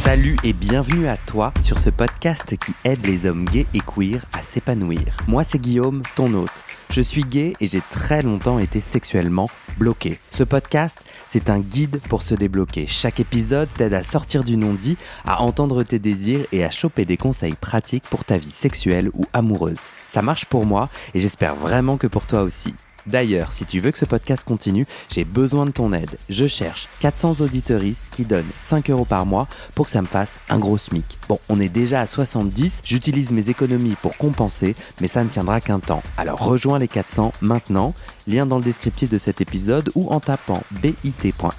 Salut et bienvenue à toi sur ce podcast qui aide les hommes gays et queer à s'épanouir. Moi c'est Guillaume, ton hôte. Je suis gay et j'ai très longtemps été sexuellement bloqué. Ce podcast, c'est un guide pour se débloquer. Chaque épisode t'aide à sortir du non-dit, à entendre tes désirs et à choper des conseils pratiques pour ta vie sexuelle ou amoureuse. Ça marche pour moi et j'espère vraiment que pour toi aussi. D'ailleurs, si tu veux que ce podcast continue, j'ai besoin de ton aide. Je cherche 400 auditeuristes qui donnent 5 € par mois pour que ça me fasse un gros SMIC. Bon, on est déjà à 70, j'utilise mes économies pour compenser, mais ça ne tiendra qu'un temps. Alors rejoins les 400 maintenant, lien dans le descriptif de cet épisode ou en tapant bit.ly/comment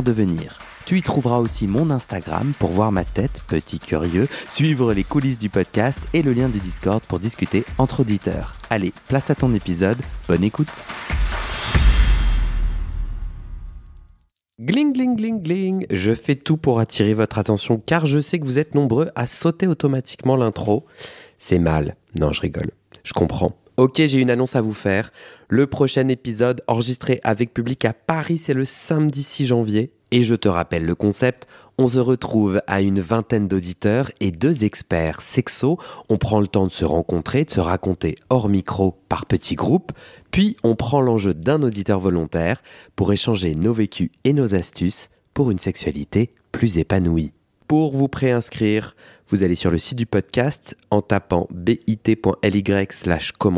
devenir. Tu y trouveras aussi mon Instagram pour voir ma tête, petit curieux, suivre les coulisses du podcast et le lien du Discord pour discuter entre auditeurs. Allez, place à ton épisode, bonne écoute. Gling, gling, gling, gling. Je fais tout pour attirer votre attention car je sais que vous êtes nombreux à sauter automatiquement l'intro. C'est mal. Non, je rigole. Je comprends. Ok, j'ai une annonce à vous faire. Le prochain épisode enregistré avec public à Paris, c'est le samedi 6 janvier. Et je te rappelle le concept, on se retrouve à une vingtaine d'auditeurs et 2 experts sexos. On prend le temps de se rencontrer, de se raconter hors micro par petits groupes. Puis on prend l'enjeu d'un auditeur volontaire pour échanger nos vécus et nos astuces pour une sexualité plus épanouie. Pour vous préinscrire, vous allez sur le site du podcast en tapant bit.ly/comment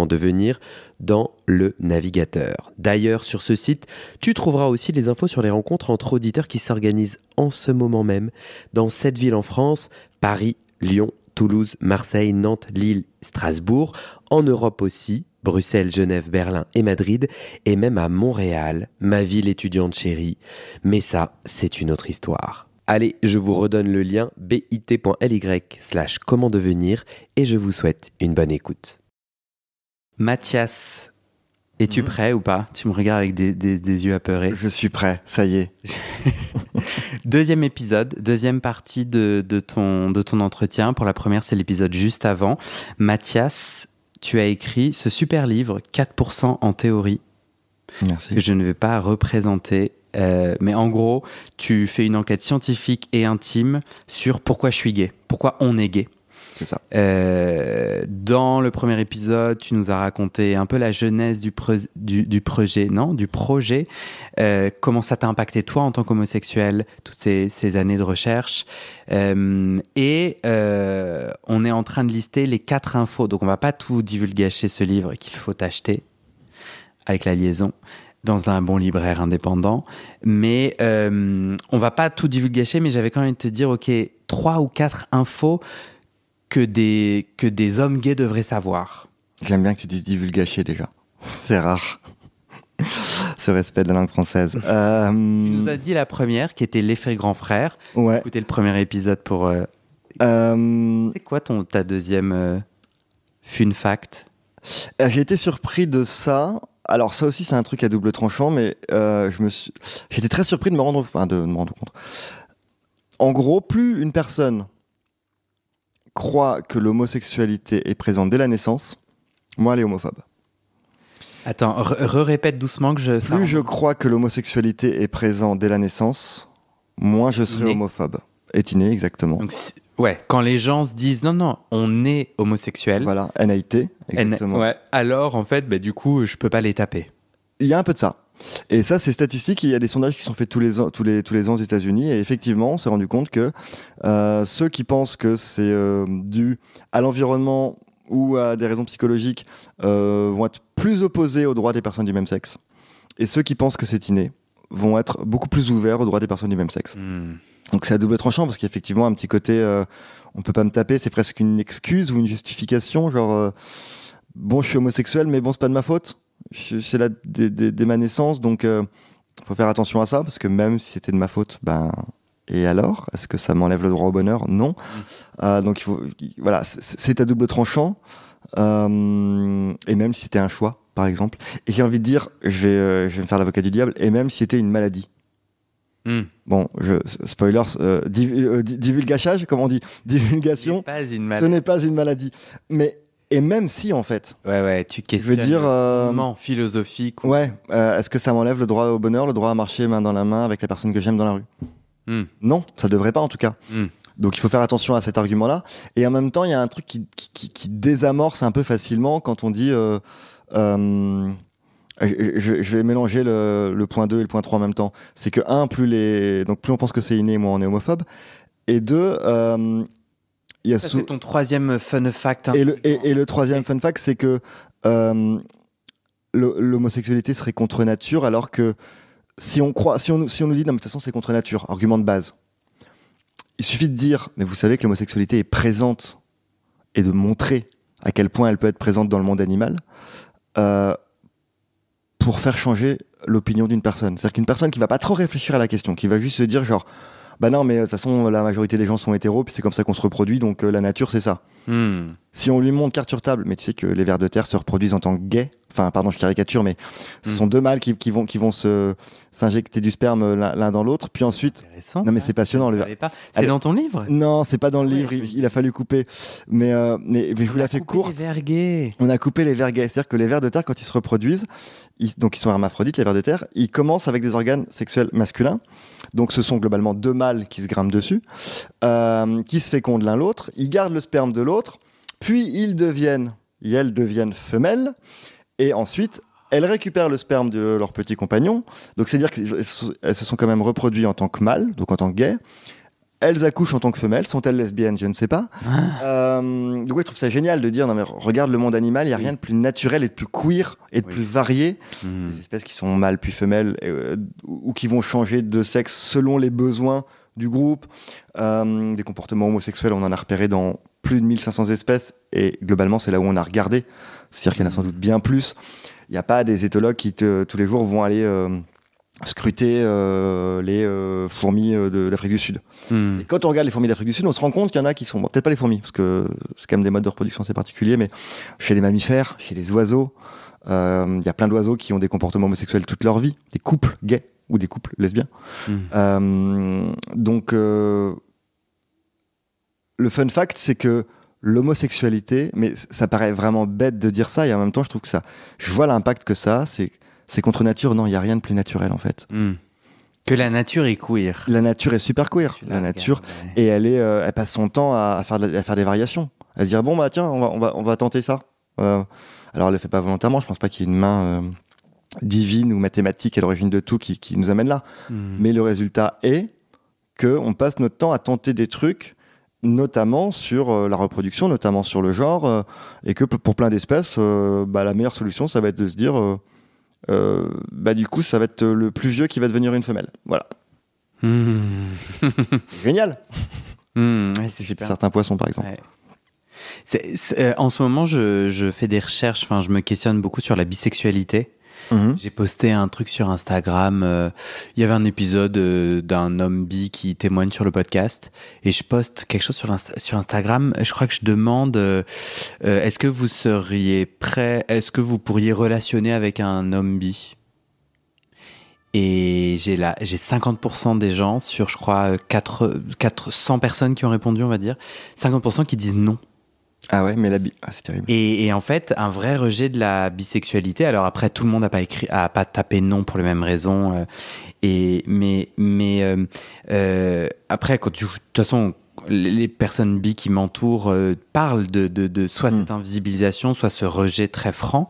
devenir dans le navigateur. D'ailleurs, sur ce site, tu trouveras aussi les infos sur les rencontres entre auditeurs qui s'organisent en ce moment même dans 7 villes en France, Paris, Lyon, Toulouse, Marseille, Nantes, Lille, Strasbourg, en Europe aussi, Bruxelles, Genève, Berlin et Madrid, et même à Montréal, ma ville étudiante chérie. Mais ça, c'est une autre histoire. Allez, je vous redonne le lien bit.ly/comment devenir et je vous souhaite une bonne écoute. Mathias, es-tu prêt ou pas ? Tu me regardes avec des yeux apeurés. Je suis prêt, ça y est. Deuxième épisode, deuxième partie de ton entretien. Pour la première, c'est l'épisode juste avant. Mathias, tu as écrit ce super livre, 4% en théorie. Merci. Que je ne vais pas représenter. Mais en gros, tu fais une enquête scientifique et intime sur pourquoi je suis gay, pourquoi on est gay. C'est ça. Dans le premier épisode, tu nous as raconté un peu la genèse du projet, comment ça t'a impacté toi en tant qu'homosexuel, toutes ces années de recherche. On est en train de lister les 4 infos. Donc on va pas tout divulgacher ce livre qu'il faut acheter avec la liaison dans un bon libraire indépendant, mais on va pas tout divulgacher, mais j'avais quand même envie de te dire, ok, 3 ou 4 infos que des hommes gays devraient savoir. J'aime bien que tu dises divulgacher déjà, c'est rare, ce respect de la langue française. Tu nous as dit la première, qui était l'effet grand frère. Ouais. Écoutez le premier épisode pour... C'est quoi ta deuxième fun fact ? J'ai été surpris de ça. Alors ça aussi c'est un truc à double tranchant, mais j'étais très surpris de me rendre compte. En gros, plus une personne croit que l'homosexualité est présente dès la naissance, moins elle est homophobe. Attends, répète doucement que je... Plus je crois que l'homosexualité est présente dès la naissance, moins je serai homophobe. Est inné, exactement. Donc, ouais, quand les gens se disent non, on est homosexuel. Voilà, NAIT, exactement. Ouais, alors en fait, du coup, je peux pas les taper. Il y a un peu de ça. Et ça, c'est statistique. Il y a des sondages qui sont faits tous les ans aux États-Unis. Et effectivement, on s'est rendu compte que ceux qui pensent que c'est dû à l'environnement ou à des raisons psychologiques vont être plus opposés aux droits des personnes du même sexe. Et ceux qui pensent que c'est inné vont être beaucoup plus ouverts aux droits des personnes du même sexe. Donc c'est à double tranchant parce qu'effectivement, un petit côté on peut pas me taper, c'est presque une excuse ou une justification. Genre, bon, je suis homosexuel, mais bon, c'est pas de ma faute. C'est là dès ma naissance, donc faut faire attention à ça parce que même si c'était de ma faute, et alors, est-ce que ça m'enlève le droit au bonheur ? Non. Donc voilà, c'est à double tranchant. Et même si c'était un choix, par exemple. Et j'ai envie de dire, je vais me faire l'avocat du diable. Et même si c'était une maladie. Bon, spoilers, divulgachage, comment on dit ? Divulgation. Ce n'est pas une maladie. Mais et même si en fait. Ouais, tu questionnes. Je veux dire, philosophique. Ouais. Est-ce que ça m'enlève le droit au bonheur, le droit à marcher main dans la main avec la personne que j'aime dans la rue ? Non, ça devrait pas en tout cas. Mm. Donc il faut faire attention à cet argument-là. Et en même temps, il y a un truc qui désamorce un peu facilement quand on dit... je vais mélanger le point 2 et le point 3 en même temps. C'est que, plus on pense que c'est inné, moins on est homophobe. Et deux, il y a c'est ton troisième fun fact. Hein. Et le troisième fun fact, c'est que l'homosexualité serait contre nature, alors que si on nous dit, non, mais de toute façon, c'est contre nature, argument de base. Il suffit de dire, mais vous savez que l'homosexualité est présente, et de montrer à quel point elle peut être présente dans le monde animal, pour faire changer l'opinion d'une personne. C'est-à-dire qu'une personne qui va pas trop réfléchir à la question, qui va juste se dire genre, bah non, mais de toute façon, la majorité des gens sont hétéros, puis c'est comme ça qu'on se reproduit, donc la nature, c'est ça. Si on lui montre carte sur table, mais tu sais que les vers de terre se reproduisent en tant que gays, enfin, pardon, je caricature, mais ce sont deux mâles qui vont s'injecter du sperme l'un dans l'autre, puis ensuite... Non, mais c'est passionnant. C'est dans ton livre ? Non, c'est pas dans le livre, il a fallu couper. Mais je vous la fais courte. On a coupé les vers gays. C'est-à-dire que les vers de terre, quand ils se reproduisent, donc ils sont hermaphrodites, les vers de terre, ils commencent avec des organes sexuels masculins. Donc ce sont globalement deux mâles qui se grimpent dessus, qui se fécondent l'un l'autre, ils gardent le sperme de l'autre, puis elles deviennent femelles, et ensuite elles récupèrent le sperme de leur petit compagnon. Donc c'est-à-dire qu'elles se sont quand même reproduites en tant que mâles, donc en tant que gays. Elles accouchent en tant que femelles. Sont-elles lesbiennes ? Je ne sais pas. Donc je trouve ça génial de dire, non mais regarde le monde animal, il n'y a rien de plus naturel et de plus queer et de plus varié. Des espèces qui sont mâles puis femelles, ou qui vont changer de sexe selon les besoins du groupe. Des comportements homosexuels, on en a repéré dans plus de 1500 espèces, et globalement c'est là où on a regardé. C'est-à-dire qu'il y en a sans doute bien plus. Il n'y a pas des éthologues qui tous les jours vont aller scruter les fourmis d'Afrique du Sud. Et quand on regarde les fourmis d'Afrique du Sud, on se rend compte qu'il y en a qui sont, peut-être pas les fourmis, parce que c'est quand même des modes de reproduction assez particuliers, mais chez les mammifères, chez les oiseaux, il y a plein d'oiseaux qui ont des comportements homosexuels toute leur vie, des couples gays ou des couples lesbiens. Donc le fun fact, c'est que l'homosexualité, mais ça paraît vraiment bête de dire ça, et en même temps je trouve que je vois l'impact que ça a, c'est contre nature. Non, il n'y a rien de plus naturel en fait. Que la nature est queer. La nature est super queer. La nature, et elle passe son temps à faire des variations, à se dire bon bah tiens, on va tenter ça. Alors elle le fait pas volontairement. Je pense pas qu'il y ait une main divine ou mathématique à l'origine de tout qui nous amène là. Mais le résultat est que on passe notre temps à tenter des trucs, notamment sur la reproduction, notamment sur le genre, et que pour plein d'espèces, la meilleure solution, ça va être de se dire, du coup, ça va être le plus vieux qui va devenir une femelle. Voilà. C'est génial. Ouais, c'est super. Certains poissons, par exemple. Ouais. En ce moment, je fais des recherches, je me questionne beaucoup sur la bisexualité. J'ai posté un truc sur Instagram. Il y avait un épisode d'un homme bi qui témoigne sur le podcast, et je poste quelque chose sur Instagram. Je crois que je demande est-ce que vous seriez prêt, est-ce que vous pourriez relationner avec un homme bi ? Et j'ai 50% des gens sur, je crois, 400 personnes qui ont répondu, on va dire, 50% qui disent non. Ah ouais, mais c'est terrible. Et en fait, un vrai rejet de la bisexualité. Alors après, tout le monde a pas tapé non pour les mêmes raisons. Après, de toute façon, les personnes bi qui m'entourent parlent de soit cette invisibilisation, soit ce rejet très franc.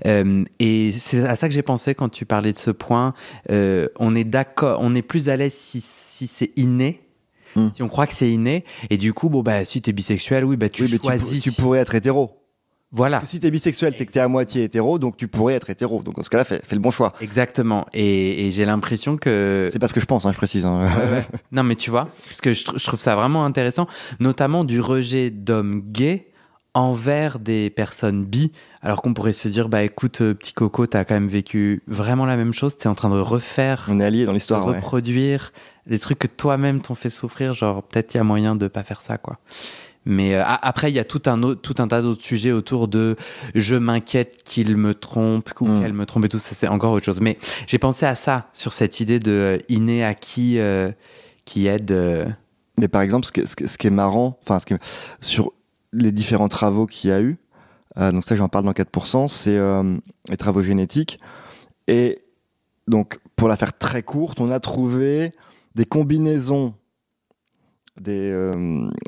Et c'est à ça que j'ai pensé quand tu parlais de ce point. On est d'accord, on est plus à l'aise si c'est inné. Si on croit que c'est inné, et du coup, si t'es bisexuel, tu choisis. Tu pourrais être hétéro. Voilà. Parce que si t'es bisexuel, c'est que t'es à moitié hétéro, donc tu pourrais être hétéro. Donc dans ce cas-là, fais le bon choix. Exactement. Et j'ai l'impression que... C'est pas ce que je pense, je précise. Ouais. Non, mais tu vois, parce que je trouve ça vraiment intéressant, notamment du rejet d'hommes gays envers des personnes bi, alors qu'on pourrait se dire, écoute, petit coco, t'as quand même vécu vraiment la même chose, t'es en train de refaire... On est alliés dans l'histoire, de reproduire des trucs que toi-même t'ont fait souffrir, genre peut-être il y a moyen de pas faire ça, quoi. Mais après, il y a tout un tas d'autres sujets autour de je m'inquiète qu'il me trompe ou qu'elle me trompe et tout ça, c'est encore autre chose. Mais j'ai pensé à ça, sur cette idée de inné acquis qui aide. Mais par exemple, ce qui est marrant, sur les différents travaux qu'il y a eu, donc ça j'en parle dans 4%, c'est les travaux génétiques. Et donc, pour la faire très courte, on a trouvé des combinaisons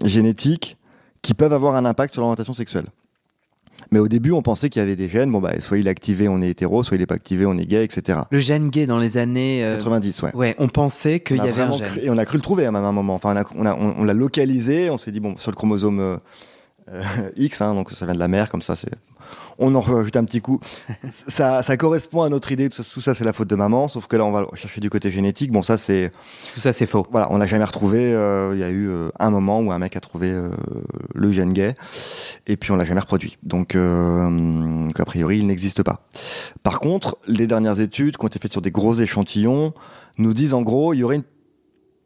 génétiques qui peuvent avoir un impact sur l'orientation sexuelle. Mais au début, on pensait qu'il y avait des gènes, soit il est activé, on est hétéro, soit il n'est pas activé, on est gay, etc. Le gène gay dans les années 90, ouais. Ouais, on pensait qu'il y avait un gène. Et on a cru le trouver même à un moment. Enfin, on l'a localisé, on s'est dit, sur le chromosome X, donc ça vient de la mère, comme ça, on en rajoute un petit coup. ça correspond à notre idée, tout ça c'est la faute de maman, sauf que là on va chercher du côté génétique. Tout ça c'est faux. Voilà, on n'a jamais retrouvé. Il y a eu un moment où un mec a trouvé le gène gay, et puis on l'a jamais reproduit. Donc a priori il n'existe pas. Par contre, les dernières études qui ont été faites sur des gros échantillons nous disent en gros il y aurait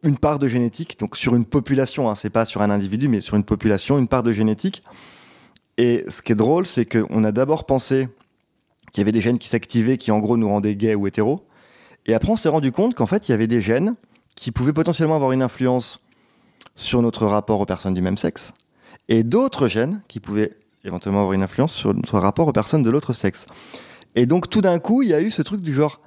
une part de génétique, donc sur une population, c'est pas sur un individu, mais sur une population, une part de génétique. Et ce qui est drôle, c'est qu'on a d'abord pensé qu'il y avait des gènes qui s'activaient, qui en gros nous rendaient gays ou hétéros. Et après, on s'est rendu compte qu'en fait, il y avait des gènes qui pouvaient potentiellement avoir une influence sur notre rapport aux personnes du même sexe, et d'autres gènes qui pouvaient éventuellement avoir une influence sur notre rapport aux personnes de l'autre sexe. Et donc, tout d'un coup, il y a eu ce truc du genre,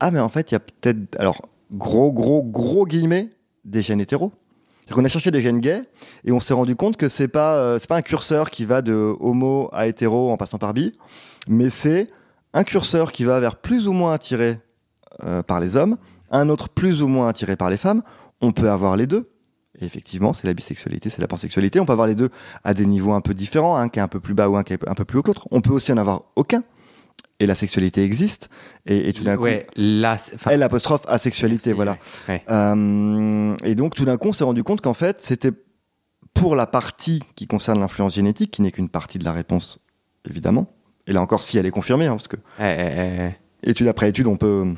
ah, mais en fait, il y a peut-être, alors, gros guillemets, des gènes hétéros. C'est-à-dire qu'on a cherché des gènes gays et on s'est rendu compte que c'est pas un curseur qui va de homo à hétéro en passant par bi, mais c'est un curseur qui va vers plus ou moins attiré par les hommes, un autre plus ou moins attiré par les femmes. On peut avoir les deux. Et effectivement, c'est la bisexualité, c'est la pansexualité. On peut avoir les deux à des niveaux un peu différents, un qui est un peu plus bas ou un qui est un peu plus haut que l'autre. On peut aussi en avoir aucun. Et la sexualité existe, et tout d'un coup, L apostrophe asexualité, voilà. Ouais. Et donc tout d'un coup, on s'est rendu compte qu'en fait, c'était pour la partie qui concerne l'influence génétique, qui n'est qu'une partie de la réponse, évidemment. Et là encore, si elle est confirmée, parce que étude après étude, on peut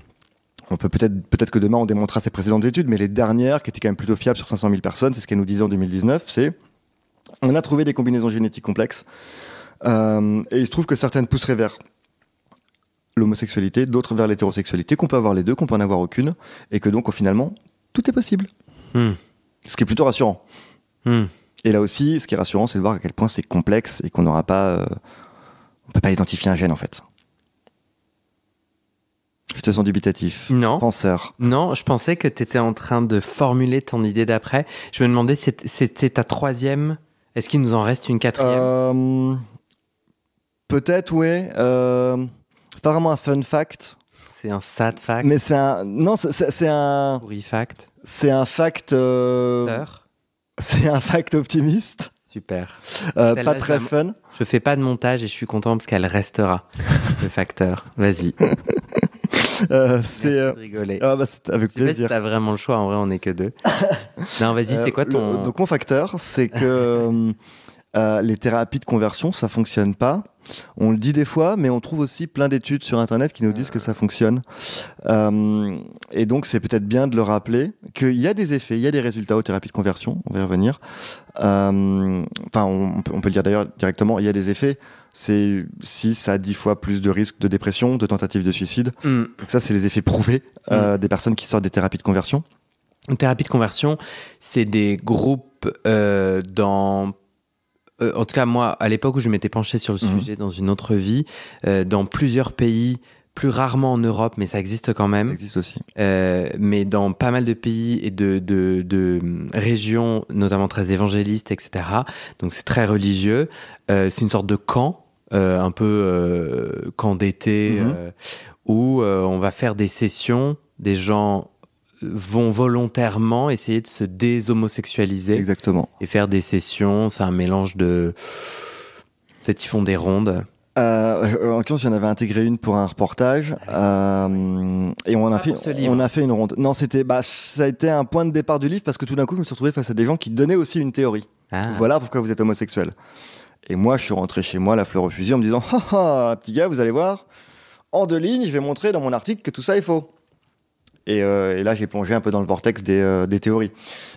peut-être que demain on démontrera ces précédentes études, mais les dernières, qui étaient quand même plutôt fiables sur 500 000 personnes, c'est ce qu'elle nous disait en 2019, c'est on a trouvé des combinaisons génétiques complexes, et il se trouve que certaines pousseraient vers l'homosexualité, d'autres vers l'hétérosexualité, qu'on peut avoir les deux, qu'on peut en avoir aucune, et que donc, finalement, tout est possible. Ce qui est plutôt rassurant. Et là aussi, ce qui est rassurant, c'est de voir à quel point c'est complexe et qu'on n'aura pas... on peut pas identifier un gène, en fait. Je te sens dubitatif. Non. Penseur. Non, je pensais que tu étais en train de formuler ton idée d'après. Je me demandais, c'était ta troisième. Est-ce qu'il nous en reste une quatrième ? Peut-être, oui. C'est pas vraiment un fun fact. C'est un sad fact. Mais c'est un... Non, c'est un... Pourri fact. C'est un fact... C'est un fact optimiste. Super. Pas très fun. Je fais pas de montage et je suis content parce qu'elle restera, le facteur. Vas-y. C'est de rigoler. C'est avec plaisir. Je sais pas si t'as vraiment le choix, en vrai on n'est que deux. Non, vas-y, c'est quoi ton... Donc mon facteur, c'est que les thérapies de conversion, ça fonctionne pas. On le dit des fois, mais on trouve aussi plein d'études sur Internet qui nous disent que ça fonctionne. Et donc, c'est peut-être bien de le rappeler qu'il y a des effets, il y a des résultats aux thérapies de conversion. On va y revenir. On peut le dire d'ailleurs directement, il y a des effets. C'est 6 à 10 fois plus de risques de dépression, de tentatives de suicide. Donc ça, c'est les effets prouvés des personnes qui sortent des thérapies de conversion. Une thérapie de conversion, c'est des groupes dans... en tout cas, moi, à l'époque où je m'étais penché sur le sujet dans une autre vie, dans plusieurs pays, plus rarement en Europe, mais ça existe quand même. Ça existe aussi. Mais dans pas mal de pays et de régions, notamment très évangélistes, etc. Donc c'est très religieux. C'est une sorte de camp, un peu camp d'été, où on va faire des sessions, des gens vont volontairement essayer de se déshomosexualiser. Exactement. Et faire des sessions, c'est un mélange de... Peut-être ils font des rondes. En l'occurrence, j'en avais intégré une pour un reportage. Et on a fait une ronde. Non, ça a été un point de départ du livre parce que tout d'un coup, je me suis retrouvé face à des gens qui donnaient aussi une théorie. Voilà pourquoi vous êtes homosexuel. Et moi, je suis rentré chez moi, la fleur au fusil, en me disant petit gars, vous allez voir, en 2 lignes, je vais montrer dans mon article que tout ça est faux. Et là, j'ai plongé un peu dans le vortex des théories.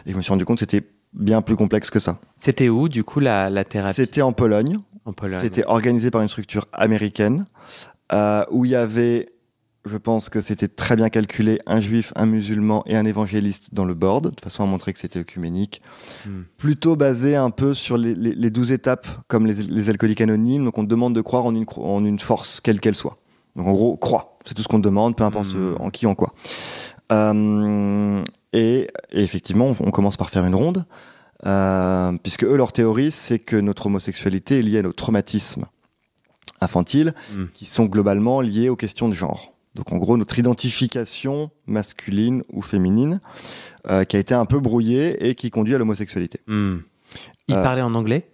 Et je me suis rendu compte que c'était bien plus complexe que ça. C'était où, du coup, la thérapie ? C'était en Pologne. C'était organisé par une structure américaine où il y avait, je pense que c'était très bien calculé, un juif, un musulman et un évangéliste dans le board, de façon à montrer que c'était œcuménique. Plutôt basé un peu sur les 12 étapes, comme les alcooliques anonymes. Donc on te demande de croire en une force, quelle qu'elle soit. Donc en gros, crois. C'est tout ce qu'on te demande, peu importe en qui, en quoi. Et effectivement, on commence par faire une ronde, puisque eux, leur théorie, c'est que notre homosexualité est liée à nos traumatismes infantiles, qui sont globalement liés aux questions de genre. Donc en gros, notre identification masculine ou féminine, qui a été un peu brouillée et qui conduit à l'homosexualité. Ils parlaient en anglais ?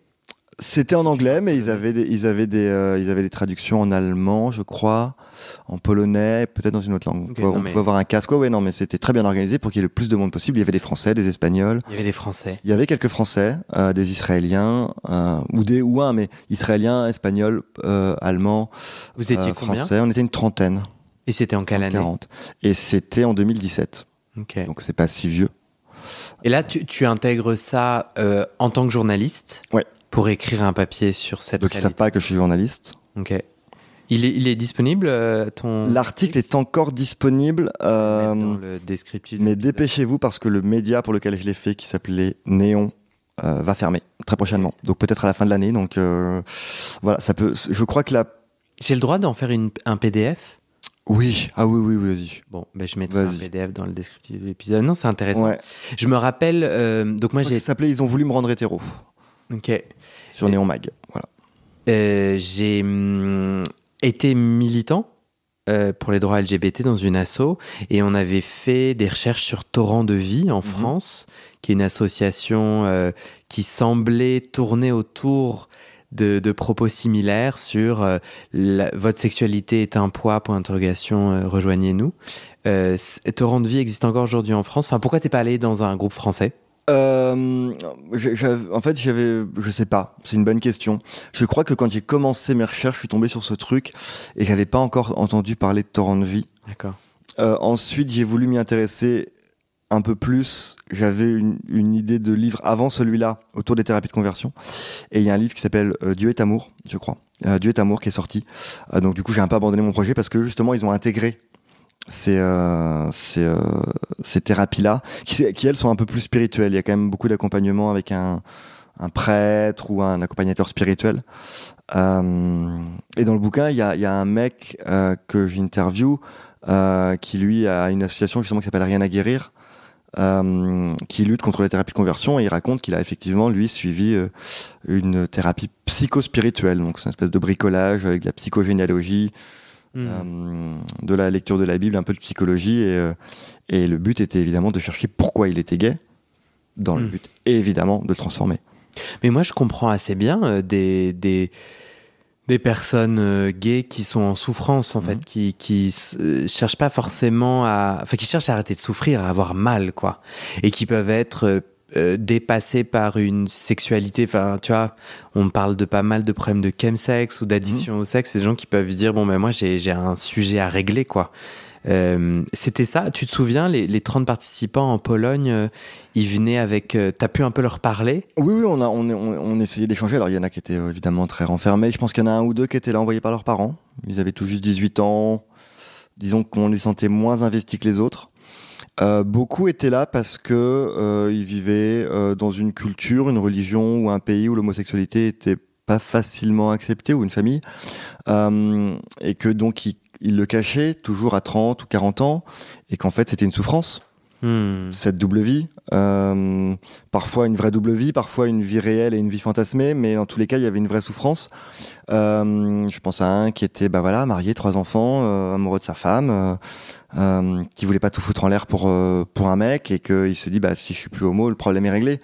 C'était en anglais, mais ils avaient des traductions en allemand, je crois, en polonais, peut-être dans une autre langue. Okay, on pouvait avoir un casque. Ouais, non, mais c'était très bien organisé pour qu'il y ait le plus de monde possible. Il y avait des Français, des Espagnols. Il y avait des Français. Il y avait quelques Français, des Israéliens, mais Israéliens, Espagnols, Allemands. Vous étiez combien ? Français. On était une trentaine. Et c'était en quelle année ? 40. Et c'était en 2017. Okay. Donc c'est pas si vieux. Et là, tu intègres ça en tant que journaliste ? Ouais. Pour écrire un papier sur cette Donc ils savent pas que je suis journaliste. Ok. Il est disponible, ton... L'article est encore disponible. Dans le descriptif. Mais dépêchez-vous parce que le média pour lequel je l'ai fait, qui s'appelait Néon, va fermer très prochainement. Donc peut-être à la fin de l'année. Donc voilà, ça peut. Je crois que J'ai le droit d'en faire un PDF ? Oui, oui, vas-y. Bon, je mettrai un PDF dans le descriptif de l'épisode. Non, c'est intéressant. Ouais. Je me rappelle, donc moi j'ai... Ça s'appelait Ils ont voulu me rendre hétéro. Ok. Sur Néon Mag, voilà. J'ai été militant pour les droits LGBT dans une asso et on avait fait des recherches sur Torrent de Vie en France, qui est une association qui semblait tourner autour de propos similaires sur votre sexualité est un poids, point d'interrogation, rejoignez-nous. Torrent de Vie existe encore aujourd'hui en France. Enfin, pourquoi t'es pas allé dans un groupe français ? En fait, je sais pas, c'est une bonne question. Je crois que quand j'ai commencé mes recherches, je suis tombé sur ce truc et j'avais pas encore entendu parler de Torrent de Vie. D'accord. Ensuite, j'ai voulu m'y intéresser un peu plus. J'avais une idée de livre avant celui-là, autour des thérapies de conversion. Et il y a un livre qui s'appelle Dieu est amour, je crois. Dieu est amour qui est sorti. Donc du coup, j'ai un peu abandonné mon projet parce que justement, ils ont intégré ces thérapies-là, qui elles sont un peu plus spirituelles. Il y a quand même beaucoup d'accompagnement avec un prêtre ou un accompagnateur spirituel. Et dans le bouquin, il y a un mec que j'interviewe qui lui a une association justement qui s'appelle Rien à guérir, qui lutte contre les thérapies de conversion, et il raconte qu'il a effectivement lui suivi une thérapie psychospirituelle. Donc c'est une espèce de bricolage avec de la psychogénéalogie. De la lecture de la Bible, un peu de psychologie, et le but était évidemment de chercher pourquoi il était gay, dans le but évidemment de le transformer. Mais moi je comprends assez bien des personnes gays qui sont en souffrance en fait, qui cherchent pas forcément qui cherchent à arrêter de souffrir, à avoir mal quoi, et qui peuvent être dépassés par une sexualité, enfin tu vois, on parle de pas mal de problèmes de chemsex ou d'addiction au sexe, c'est des gens qui peuvent dire bon moi j'ai un sujet à régler quoi. C'était ça, tu te souviens, les 30 participants en Pologne, ils venaient avec, t'as pu un peu leur parler ? Oui, on essayait d'échanger. Alors il y en a qui étaient évidemment très renfermés, je pense qu'il y en a un ou deux qui étaient là envoyés par leurs parents, ils avaient tout juste 18 ans, disons qu'on les sentait moins investis que les autres. Beaucoup étaient là parce que ils vivaient dans une culture, une religion ou un pays où l'homosexualité était pas facilement acceptée, ou une famille, et que donc ils le cachaient toujours à 30 ou 40 ans, et qu'en fait c'était une souffrance. Cette double vie, parfois une vraie double vie, parfois une vie réelle et une vie fantasmée, mais dans tous les cas il y avait une vraie souffrance. Je pense à un qui était marié, 3 enfants, amoureux de sa femme, qui voulait pas tout foutre en l'air pour un mec, et qu'il se dit si je suis plus homo, le problème est réglé.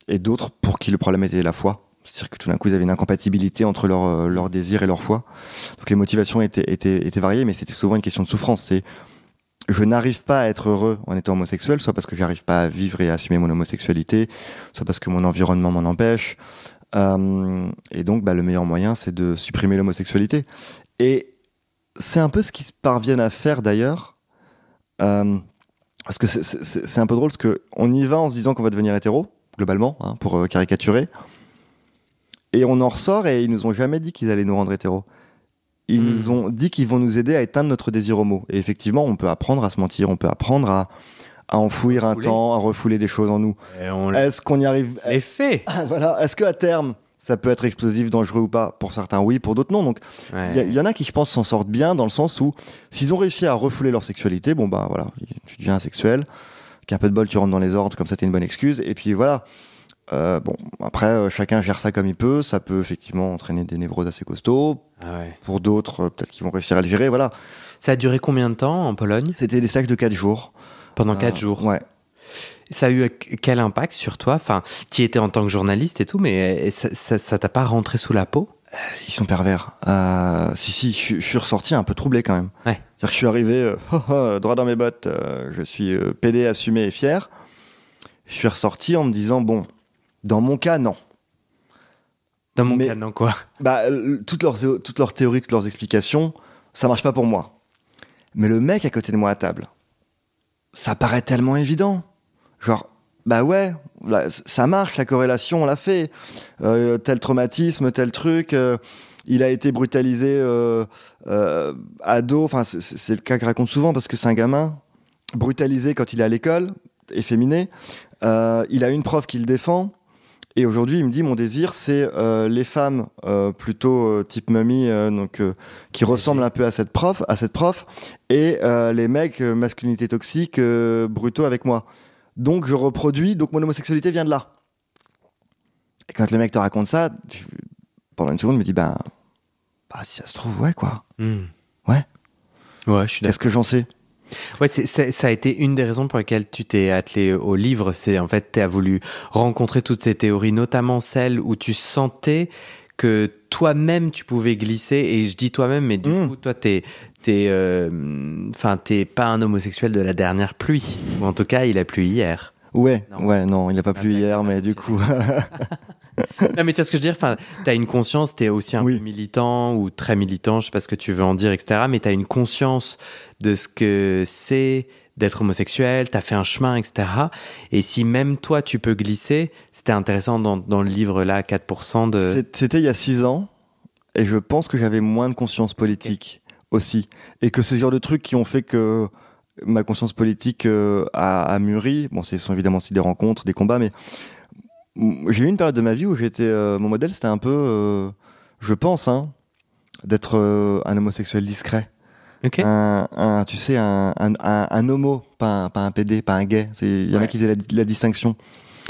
Et d'autres pour qui le problème était la foi. C'est-à-dire que tout d'un coup, ils avaient une incompatibilité entre leur désir et leur foi. Donc les motivations étaient variées, mais c'était souvent une question de souffrance. C'est je n'arrive pas à être heureux en étant homosexuel, soit parce que j'arrive pas à vivre et à assumer mon homosexualité, soit parce que mon environnement m'en empêche. Et donc, le meilleur moyen, c'est de supprimer l'homosexualité. Et c'est un peu ce qu'ils parviennent à faire d'ailleurs. Parce que c'est un peu drôle, parce qu'on y va en se disant qu'on va devenir hétéro, globalement, pour caricaturer. Et on en ressort, et ils nous ont jamais dit qu'ils allaient nous rendre hétéros. Ils nous ont dit qu'ils vont nous aider à éteindre notre désir homo. Et effectivement, on peut apprendre à se mentir, on peut apprendre à enfouir un temps, à refouler des choses en nous. Est-ce qu'on y arrive ? Les faits. Voilà. Est-ce qu'à terme, ça peut être explosif, dangereux ou pas. Pour certains, oui, pour d'autres, non. Donc, il y en a qui, je pense, s'en sortent bien dans le sens où, s'ils ont réussi à refouler leur sexualité, bon, bah voilà, tu deviens asexuel, qu'un peu de bol, tu rentres dans les ordres, comme ça, t'es une bonne excuse. Et puis voilà. Bon, après, chacun gère ça comme il peut. Ça peut effectivement entraîner des névroses assez costauds. Pour d'autres, peut-être qu'ils vont réussir à le gérer. Voilà. Ça a duré combien de temps en Pologne ? C'était des sacs de 4 jours. Pendant 4 jours. Ouais. Ça a eu quel impact sur toi ? Enfin, tu y étais en tant que journaliste et tout, mais ça t'a pas rentré sous la peau ? Ils sont pervers. Si, je suis ressorti un peu troublé quand même. Ouais. C'est-à-dire que je suis arrivé droit dans mes bottes. Je suis pédé, assumé et fier. Je suis ressorti en me disant, bon, dans mon cas, non. Dans mon cas, non quoi ? Bah, toutes leurs théories, toutes leurs explications, ça marche pas pour moi. Mais le mec à côté de moi à table, ça paraît tellement évident. Genre, bah ouais, là, ça marche, la corrélation, on l'a fait. Tel traumatisme, tel truc. Il a été brutalisé ado. Enfin, c'est le cas que raconte souvent parce que c'est un gamin brutalisé quand il est à l'école, efféminé. Il a une prof qui le défend. Et aujourd'hui, il me dit, mon désir, c'est les femmes plutôt type mamie, qui ressemblent un peu à cette prof, et les mecs masculinité toxique, brutaux avec moi. Donc je reproduis, donc mon homosexualité vient de là. Et quand le mec te raconte ça, pendant une seconde, il me dit, bah si ça se trouve, ouais quoi. Ouais. Ouais, je suis d'accord. Qu'est-ce que j'en sais ? Ouais, ça a été une des raisons pour lesquelles tu t'es attelé au livre. C'est en fait, tu as voulu rencontrer toutes ces théories, notamment celles où tu sentais que toi-même tu pouvais glisser. Et je dis toi-même, mais du coup, toi, t'es pas un homosexuel de la dernière pluie. Ou en tout cas, il a plu hier. Non, il a pas plu hier, mais du coup. Non, mais tu vois ce que je veux dire, enfin, t'as une conscience, t'es aussi un peu militant ou très militant, je sais pas ce que tu veux en dire, etc. Mais t'as une conscience de ce que c'est d'être homosexuel, t'as fait un chemin, etc. Et si même toi, tu peux glisser, c'était intéressant dans le livre là, 4% de... C'était il y a 6 ans, et je pense que j'avais moins de conscience politique aussi. Et que c'est ce genre de trucs qui ont fait que ma conscience politique a mûri. Bon, ce sont évidemment aussi des rencontres, des combats, mais j'ai eu une période de ma vie où j'étais mon modèle, c'était un peu, je pense, d'être un homosexuel discret. Okay. Tu sais, un homo, pas un PD, pas un gay. Il y en a qui faisaient la distinction.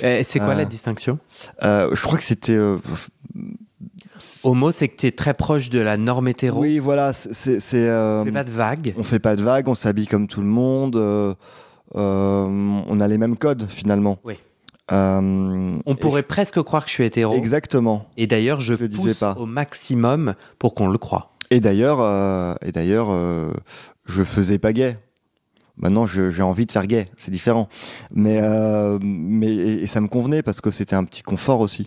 C'est quoi la distinction ? Je crois que c'était... Homo, c'est que tu es très proche de la norme hétéro. Oui, voilà. On fait pas de vagues. On fait pas de vagues, on s'habille comme tout le monde. On a les mêmes codes, finalement. Oui. On pourrait presque croire que je suis hétéro. Exactement. Et d'ailleurs, je pousse au maximum pour qu'on le croie. Et d'ailleurs, je faisais pas gay. Maintenant, j'ai envie de faire gay, c'est différent. Mais ça me convenait parce que c'était un petit confort aussi.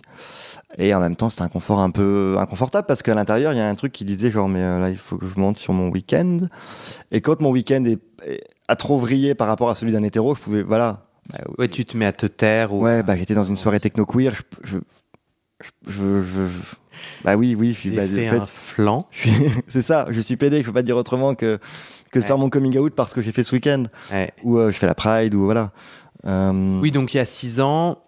Et en même temps, c'était un confort un peu inconfortable parce qu'à l'intérieur, il y a un truc qui disait genre, mais là, il faut que je monte sur mon week-end. Et quand mon week-end a trop vrillé par rapport à celui d'un hétéro, je pouvais, voilà. Ouais, tu te mets à te taire. Ou... Ouais, j'étais dans une soirée techno-queer. Bah oui. J'ai fait un flan. C'est ça, je suis pédé, je peux pas dire autrement que de faire mon coming out parce que j'ai fait ce week-end. Ouais. Ou je fais la Pride, ou voilà. Oui, donc il y a 6 ans,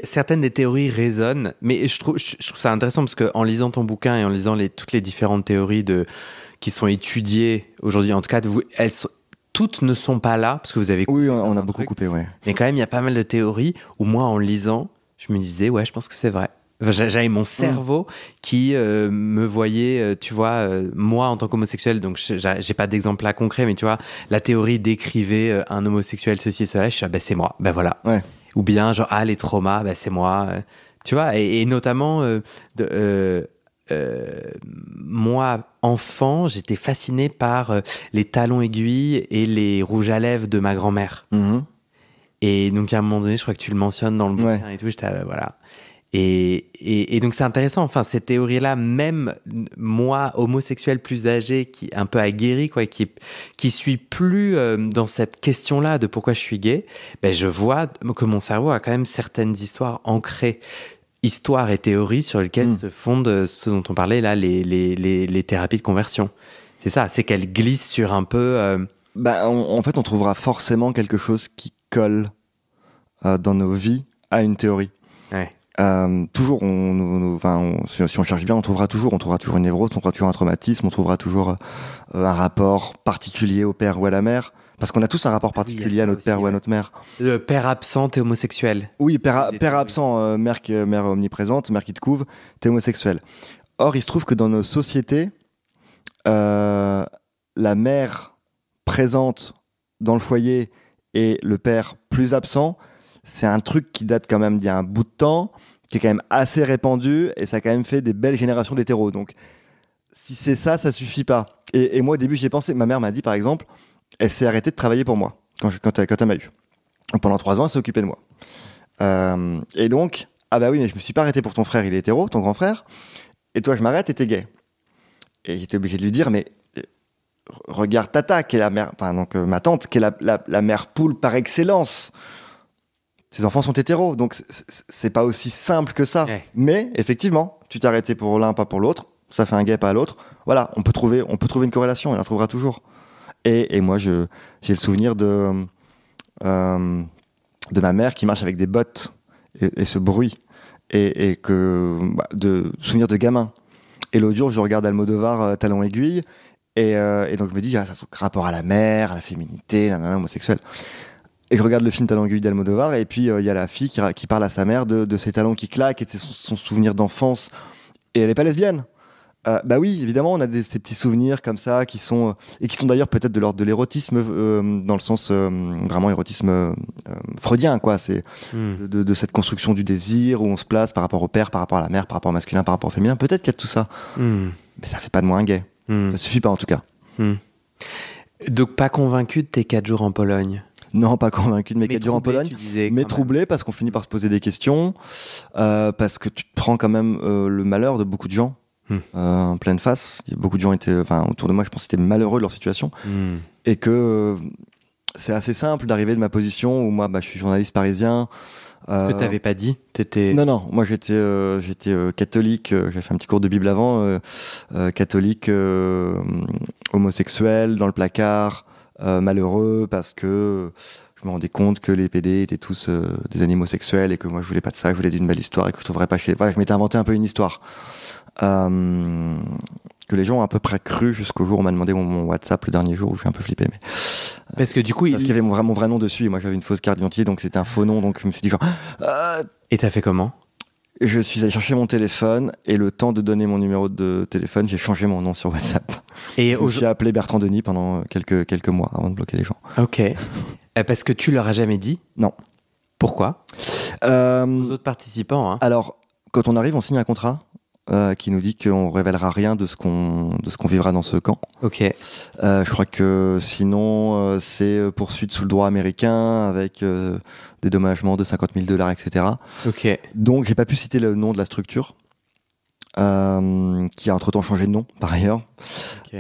certaines des théories résonnent, mais je trouve ça intéressant parce qu'en lisant ton bouquin et en lisant toutes les différentes théories qui sont étudiées aujourd'hui, en tout cas, toutes ne sont pas là, parce que vous avez coupé. Oui, on a beaucoup coupé, ouais. Mais quand même, il y a pas mal de théories où moi, en lisant, je me disais, ouais, je pense que c'est vrai. Enfin, j'avais mon cerveau qui me voyait, tu vois, moi en tant qu'homosexuel, donc j'ai pas d'exemple là concret, mais tu vois, la théorie décrivait un homosexuel, ceci et cela, je suis c'est moi, voilà. Ouais. Ou bien, genre, les traumas, c'est moi. Tu vois, et notamment, moi, enfant, j'étais fasciné par les talons aiguilles et les rouges à lèvres de ma grand-mère. Mm-hmm. Et donc, à un moment donné, je crois que tu le mentionnes dans le bouquin et tout, j'étais, voilà. Et donc c'est intéressant, enfin ces théories-là, même moi, homosexuel plus âgé, qui un peu aguerri, quoi, qui suis plus dans cette question-là de pourquoi je suis gay, je vois que mon cerveau a quand même certaines histoires ancrées, histoires et théories sur lesquelles se fondent ce dont on parlait là, les thérapies de conversion. C'est ça, c'est qu'elles glissent sur un peu. En fait, on trouvera forcément quelque chose qui colle dans nos vies à une théorie. Ouais. toujours, si on cherche bien, on trouvera toujours une névrose, on trouvera toujours un traumatisme, on trouvera toujours un rapport particulier au père ou à la mère. Parce qu'on a tous un rapport particulier à notre père ou à notre mère. Le père absent, t'es homosexuel. Oui, père absent, mère omniprésente, mère qui te couve, t'es homosexuel. Or, il se trouve que dans nos sociétés, la mère présente dans le foyer et le père plus absent, c'est un truc qui date quand même d'il y a un bout de temps, qui est quand même assez répandu, et ça a quand même fait des belles générations d'hétéros. Donc, si c'est ça, ça suffit pas. Et moi, au début, j'y ai pensé. Ma mère m'a dit, par exemple, elle s'est arrêtée de travailler pour moi quand elle m'a eu. Pendant 3 ans, elle s'est occupée de moi. Et donc, ah bah oui, mais je me suis pas arrêté pour ton frère, il est hétéro, ton grand frère. Et toi, je m'arrête et t'es gay. Et j'étais obligé de lui dire, mais regarde Tata, qui est la mère, ma tante, qui est la mère poule par excellence. Ses enfants sont hétéros, donc c'est pas aussi simple que ça. Ouais. Mais effectivement, tu t'es arrêté pour l'un, pas pour l'autre. Ça fait un gay, pas l'autre. Voilà, on peut trouver une corrélation, on la trouvera toujours. Et moi, j'ai le souvenir de ma mère qui marche avec des bottes et ce bruit de souvenirs de gamin. Et l'autre jour, je regarde Almodovar Talon aiguille et donc je me dis ça a rapport à la mère, à la féminité, homosexuel. Et je regarde le film Talon aiguille d'Almodovar et puis il y a la fille qui parle à sa mère de ses talons qui claquent et de son souvenir d'enfance. Et elle est pas lesbienne. Bah oui, évidemment, on a ces petits souvenirs comme ça qui sont d'ailleurs peut-être de l'ordre de l'érotisme dans le sens vraiment érotisme freudien, quoi. C'est de cette construction du désir où on se place par rapport au père, par rapport à la mère, par rapport au masculin, par rapport au féminin. Peut-être qu'il y a tout ça, mais ça fait pas de moi un gay. Ça suffit pas en tout cas. Donc pas convaincu de tes 4 jours en Pologne? Non, pas convaincu de mes 4 jours en Pologne, mais troublé parce qu'on finit par se poser des questions, parce que tu te prends quand même le malheur de beaucoup de gens. En pleine face. Beaucoup de gens autour de moi, je pense, étaient malheureux de leur situation. Et que c'est assez simple d'arriver de ma position où moi, je suis journaliste parisien. Ce que t'avais pas dit, t'étais... Non, moi j'étais catholique, j'avais fait un petit cours de Bible avant, catholique, homosexuel, dans le placard, malheureux parce que je me rendais compte que les PD étaient tous des animaux sexuels et que moi je voulais pas de ça, je voulais d'une belle histoire et que je trouverais pas chez... Voilà, je m'étais inventé un peu une histoire. Que les gens ont à peu près cru jusqu'au jour où on m'a demandé mon WhatsApp le dernier jour où je suis un peu flippé. Mais... Parce que du coup... Parce qu'il y avait mon vrai nom dessus et moi j'avais une fausse carte d'identité donc c'était un faux nom donc je me suis dit genre... Et t'as fait comment ? Je suis allé chercher mon téléphone et le temps de donner mon numéro de téléphone, j'ai changé mon nom sur WhatsApp. Et j'ai appelé Bertrand Denis pendant quelques mois avant de bloquer les gens. Ok. Parce que tu leur as jamais dit ? Non. Pourquoi ? Aux autres participants, hein. Alors, quand on arrive, on signe un contrat qui nous dit qu'on révélera rien de ce qu'on vivra dans ce camp. Ok. Je crois que sinon, c'est poursuite sous le droit américain avec dédommagement de $50,000, etc. Ok. Donc, j'ai pas pu citer le nom de la structure. Qui a entre-temps changé de nom, par ailleurs. Okay.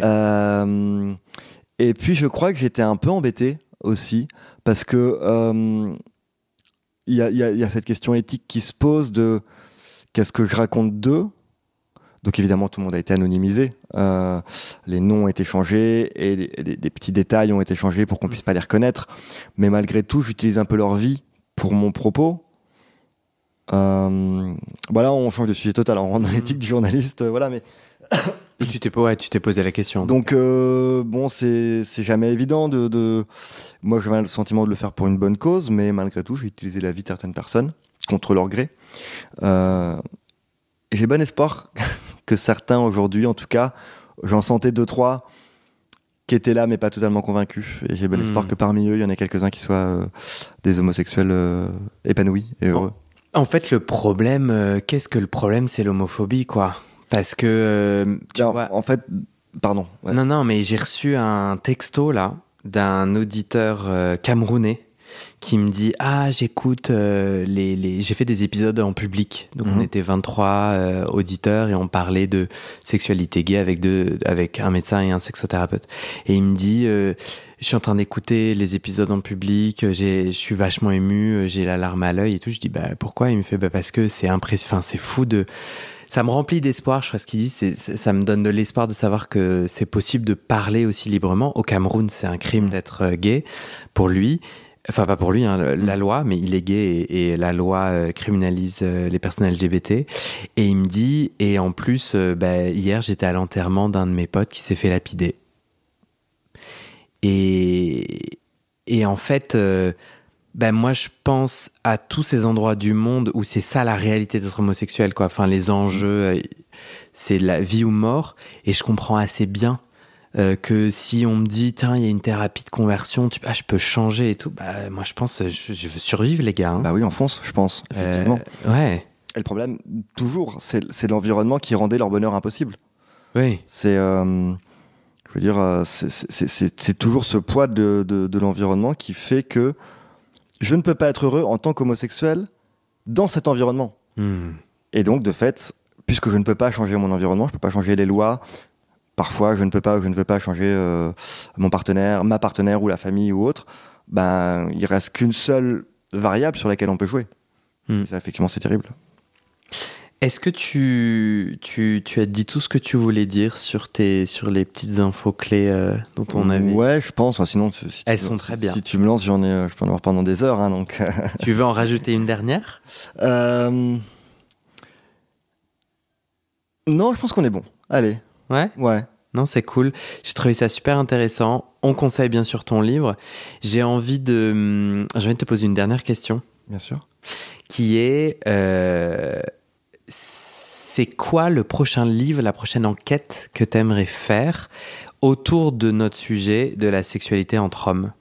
Et puis, je crois que j'étais un peu embêté aussi, parce que il y a cette question éthique qui se pose de qu'est-ce que je raconte d'eux. Donc évidemment, tout le monde a été anonymisé. Les noms ont été changés et des petits détails ont été changés pour qu'on puisse pas les reconnaître. Mais malgré tout, j'utilise un peu leur vie pour mon propos. Voilà, on change de sujet total. On rentre dans l'éthique du journaliste. Voilà, mais... Tu t'es posé la question. Donc bon, c'est jamais évident Moi, j'avais le sentiment de le faire pour une bonne cause, mais malgré tout, j'ai utilisé la vie de certaines personnes contre leur gré. J'ai bon espoir que certains aujourd'hui, en tout cas, j'en sentais 2-3 qui étaient là mais pas totalement convaincus. Et j'ai bon espoir que parmi eux, il y en ait quelques-uns qui soient des homosexuels épanouis et heureux. En fait, le problème, qu'est-ce que le problème ? C'est l'homophobie, quoi. Parce que, tu vois... En fait, pardon. Ouais. Non, mais j'ai reçu un texto, là, d'un auditeur camerounais qui me dit « Ah, j'écoute j'ai fait des épisodes en public. » Donc, on était 23 auditeurs et on parlait de sexualité gay avec un médecin et un sexothérapeute. Et il me dit « Je suis en train d'écouter les épisodes en public, je suis vachement ému, j'ai la larme à l'œil et tout. » Je dis « Pourquoi ?» Il me fait « Parce que c'est c'est fou de... » Ça me remplit d'espoir, je crois, ce qu'il dit, ça me donne de l'espoir de savoir que c'est possible de parler aussi librement. Au Cameroun, c'est un crime d'être gay pour lui. Enfin, pas pour lui, hein, la loi, mais il est gay et la loi criminalise les personnes LGBT. Et il me dit, et en plus, hier, j'étais à l'enterrement d'un de mes potes qui s'est fait lapider. Et en fait, moi, je pense à tous ces endroits du monde où c'est ça la réalité d'être homosexuel, quoi. Enfin, les enjeux, c'est la vie ou mort. Et je comprends assez bien que si on me dit, tiens, il y a une thérapie de conversion, je peux changer et tout, moi, je pense, je veux survivre, les gars. Hein. Bah oui, on fonce, je pense, effectivement. Ouais. Et le problème, toujours, c'est l'environnement qui rendait leur bonheur impossible. Oui. C'est... je veux dire, c'est toujours ce poids de l'environnement qui fait que je ne peux pas être heureux en tant qu'homosexuel dans cet environnement. Et donc, de fait, puisque je ne peux pas changer mon environnement, je ne peux pas changer les lois, parfois je ne veux pas changer mon partenaire, ma partenaire ou la famille ou autre, il reste qu'une seule variable sur laquelle on peut jouer. Et ça, effectivement, c'est terrible. Est-ce que tu as dit tout ce que tu voulais dire sur les petites infos clés dont on avait? Ouais, je pense. Sinon, elles sont très bien. Si tu me lances, je peux en avoir pendant des heures. Hein, donc. Tu veux en rajouter une dernière? Non, je pense qu'on est bon. Allez. Ouais. Non, c'est cool. J'ai trouvé ça super intéressant. On conseille bien sûr ton livre. J'ai envie de te poser une dernière question. Bien sûr. Qui est... c'est quoi le prochain livre, la prochaine enquête que tu aimerais faire autour de notre sujet de la sexualité entre hommes?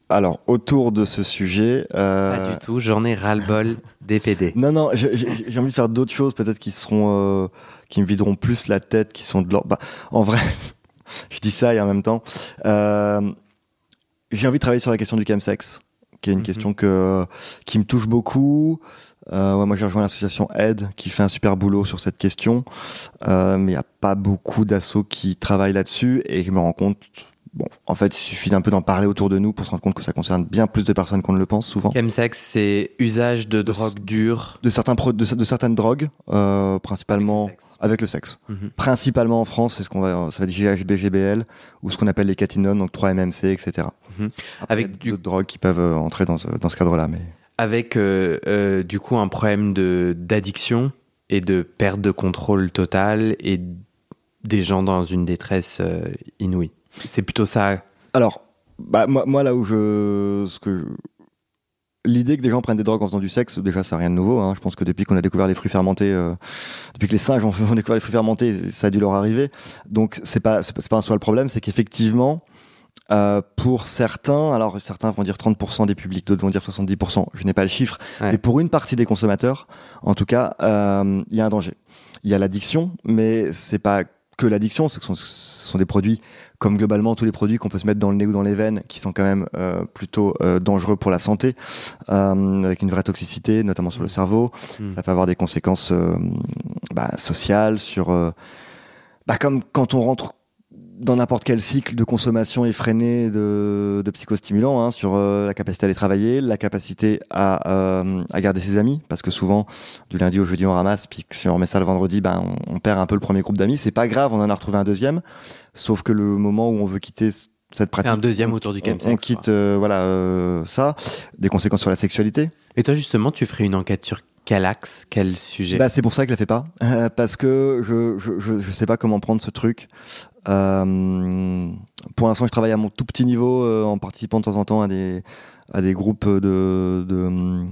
Alors, autour de ce sujet... Pas du tout, j'en ai ras-le-bol des PD. Non, j'ai envie de faire d'autres choses peut-être qui me videront plus la tête, qui sont de l'ordre... en vrai, je dis ça et en même temps, j'ai envie de travailler sur la question du chemsex, qui est une question qui me touche beaucoup. Moi, j'ai rejoint l'association Aide, qui fait un super boulot sur cette question, mais il n'y a pas beaucoup d'assos qui travaillent là-dessus, et je me rends compte, en fait, il suffit d'un peu d'en parler autour de nous pour se rendre compte que ça concerne bien plus de personnes qu'on ne le pense souvent. Chemsex, c'est usage de drogues dures. De certaines drogues, principalement avec le sexe. Principalement en France, c'est ça va être GHB, GBL, ou ce qu'on appelle les catinones, donc 3-MMC, etc. Après, avec d'autres drogues qui peuvent entrer dans ce cadre-là, mais... Avec du coup un problème d'addiction et de perte de contrôle totale et des gens dans une détresse inouïe. C'est plutôt ça. Alors, moi là où l'idée que des gens prennent des drogues en faisant du sexe, déjà c'est rien de nouveau. Hein. Je pense que depuis qu'on a découvert les fruits fermentés, depuis que les singes ont découvert les fruits fermentés, ça a dû leur arriver. Donc c'est pas en soi le problème, c'est qu'effectivement, pour certains, alors certains vont dire 30% des publics, d'autres vont dire 70%, je n'ai pas le chiffre, mais pour une partie des consommateurs, en tout cas, il y a un danger. Il y a l'addiction, mais c'est pas que l'addiction, ce sont des produits, comme globalement tous les produits qu'on peut se mettre dans le nez ou dans les veines, qui sont quand même plutôt dangereux pour la santé, avec une vraie toxicité, notamment sur le cerveau. Ça peut avoir des conséquences sociales, comme quand on rentre dans n'importe quel cycle de consommation effrénée de psychostimulants, sur la capacité à aller travailler, la capacité à garder ses amis, parce que souvent, du lundi au jeudi, on ramasse, puis si on remet ça le vendredi, on perd un peu le premier groupe d'amis. C'est pas grave, on en a retrouvé un deuxième, sauf que le moment où on veut quitter cette pratique... Un deuxième autour du chemsex. On quitte ça, des conséquences sur la sexualité. Et toi, justement, tu ferais une enquête sur quel axe, quel sujet? C'est pour ça que je la fais pas, parce que je sais pas comment prendre ce truc. Pour l'instant, je travaille à mon tout petit niveau, en participant de temps en temps à des groupes de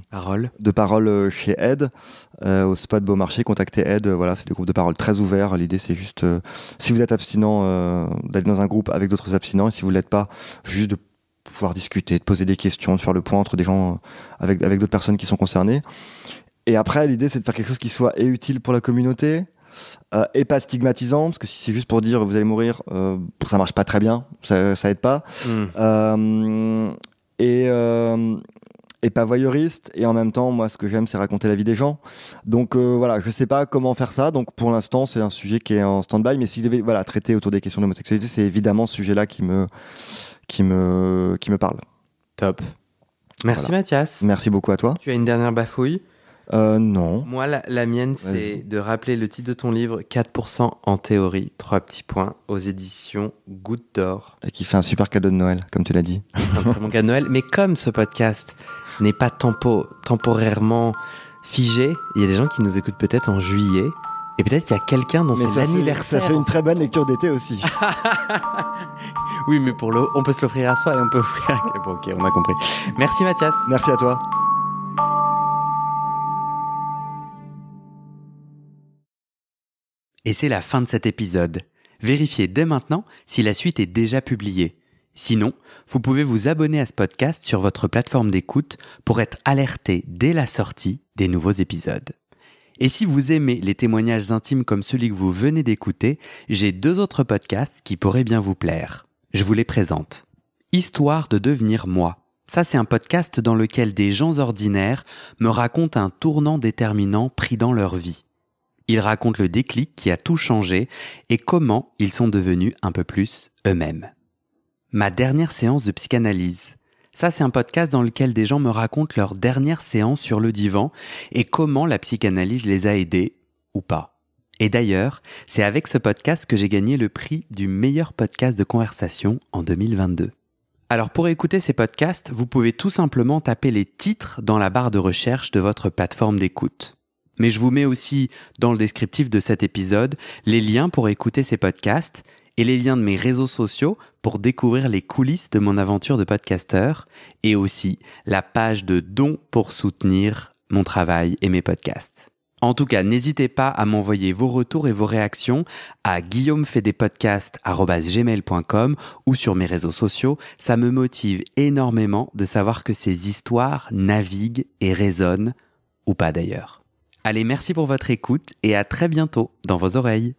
parole chez Aide, au Spot Beaumarchais. Contactez Aide, c'est des groupes de parole très ouverts. L'idée, c'est juste, si vous êtes abstinent, d'aller dans un groupe avec d'autres abstinents, et si vous l'êtes pas, juste de pouvoir discuter, de poser des questions, de faire le point entre des gens avec d'autres personnes qui sont concernées. Et après, l'idée, c'est de faire quelque chose qui soit utile pour la communauté, et pas stigmatisant, parce que si c'est juste pour dire vous allez mourir, ça marche pas très bien, ça aide pas. Et pas voyeuriste, et en même temps, moi, ce que j'aime, c'est raconter la vie des gens. Donc je sais pas comment faire ça. Donc pour l'instant, c'est un sujet qui est en stand-by, mais si je devais traiter autour des questions d'homosexualité, c'est évidemment ce sujet-là qui me parle. Top. Merci Mathias. Merci beaucoup à toi. Tu as une dernière bafouille? Non. Moi, la mienne, c'est de rappeler le titre de ton livre, 4% en théorie, 3 petits points, aux éditions Goutte d'Or. Et qui fait un super cadeau de Noël, comme tu l'as dit. Un très bon cadeau de Noël. Mais comme ce podcast n'est pas temporairement figé, il y a des gens qui nous écoutent peut-être en juillet. Et peut-être qu'il y a quelqu'un dont c'est l'anniversaire. Ça fait une très bonne lecture d'été aussi. Oui, mais on peut se l'offrir à soi et on peut offrir à... Bon, ok, on a compris. Merci Mathias. Merci à toi. Et c'est la fin de cet épisode. Vérifiez dès maintenant si la suite est déjà publiée. Sinon, vous pouvez vous abonner à ce podcast sur votre plateforme d'écoute pour être alerté dès la sortie des nouveaux épisodes. Et si vous aimez les témoignages intimes comme celui que vous venez d'écouter, j'ai 2 autres podcasts qui pourraient bien vous plaire. Je vous les présente. Histoire de devenir moi. Ça, c'est un podcast dans lequel des gens ordinaires me racontent un tournant déterminant pris dans leur vie. Ils racontent le déclic qui a tout changé et comment ils sont devenus un peu plus eux-mêmes. Ma dernière séance de psychanalyse. Ça, c'est un podcast dans lequel des gens me racontent leur dernière séance sur le divan et comment la psychanalyse les a aidés ou pas. Et d'ailleurs, c'est avec ce podcast que j'ai gagné le prix du meilleur podcast de conversation en 2022. Alors pour écouter ces podcasts, vous pouvez tout simplement taper les titres dans la barre de recherche de votre plateforme d'écoute. Mais je vous mets aussi dans le descriptif de cet épisode les liens pour écouter ces podcasts et les liens de mes réseaux sociaux pour découvrir les coulisses de mon aventure de podcasteur et aussi la page de dons pour soutenir mon travail et mes podcasts. En tout cas, n'hésitez pas à m'envoyer vos retours et vos réactions à guillaumefaidespodcasts@gmail.com ou sur mes réseaux sociaux. Ça me motive énormément de savoir que ces histoires naviguent et résonnent, ou pas d'ailleurs. Allez, merci pour votre écoute et à très bientôt dans vos oreilles.